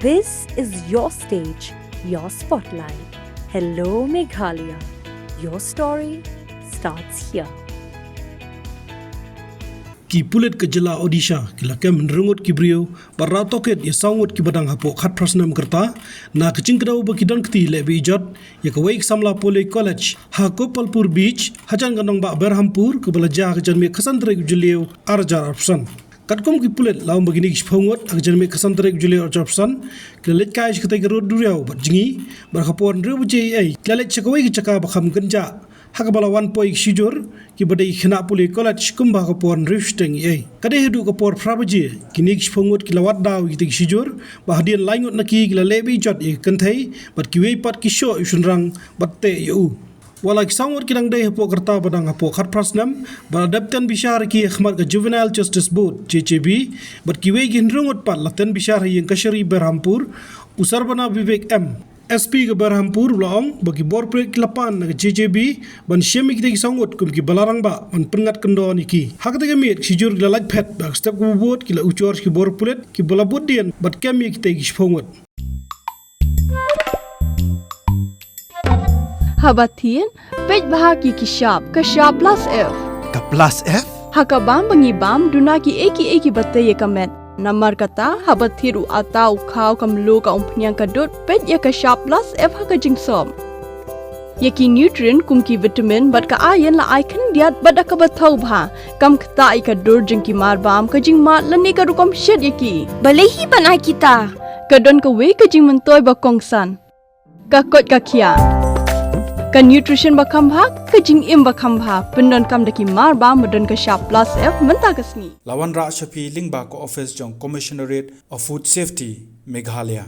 This is your stage, your spotlight. Hello, Meghalaya. Your story starts here. Ki pulit ke jela Odisha ki lakem nrungut ki brio barra toket ya sangut ki badang Hapoh khat prasnam kerta na kecing kedau bagi dan keti le Be-Ijot ya ke waik Samla Poly College ha Gopalpur beach hajan ganong ba berhampur ke belajar ke janmi kesantre julio arjar arpsan katkom ki pulit laum bagi ni kishpongot ak janmi kesantre julio arpsan ke let kai ke tai rod duriau bat jingi bar Hapoh nru buje ai kelet chakawai ki chaka bakham genja Hakabala 1 point shijur ki badai khina Poly College kumba ka pon rifting ai kade hedu ka por prabaji kinik shpongot ki lawat daw ki shijur ba hadian laingot naki ki le Be-Ijot e kanthai bat ki wei pat ki sho isunrang batte yu wala ki sangot ki dang dai Hapoh kerta badang Hapoh khat prasnam ba adaptan bishar ki khmat ka juvenile justice board JJB bat ki wei ginrungot pat latan bishar yang kashari berhampur usarbana vivek SP ke Berhampur ulang bagi borprek lapan ke JJB ban syemi kita sangut kum ki balarang ba ban pengat kendo niki hak ta gemit sijur la laj pet bak step ku bot ki la ucor ki borpulet ki balabut dian bat kemi kita ki spongot Habatin pej bahaki ki sharp ka sharp plus F Ka plus F? hakabam bangibam dunaki eki batte ye kamet Namar kata habat thiru atau kau kamlu ka umpnyang kadut pet ya ka sharp plus F ha ka jingsom. Yaki nutrient kum ki vitamin bat ka iron la icon diat bat ka bathau bha kam kta ai ka dur jing ki mar bam ka jing mat lani ka rukom shed yaki. Balehi banai kita. Ka don ka we ka jing mentoy ba kongsan. Ka kot ka kia. Ka nutrition ba kham bha ka jing im ba kham bha pendon kam daki mar bam madon ka sharp plus F menta kasni. Lawan Ra Shafi Lingba ko office jong Commissionerate of Food Safety Meghalaya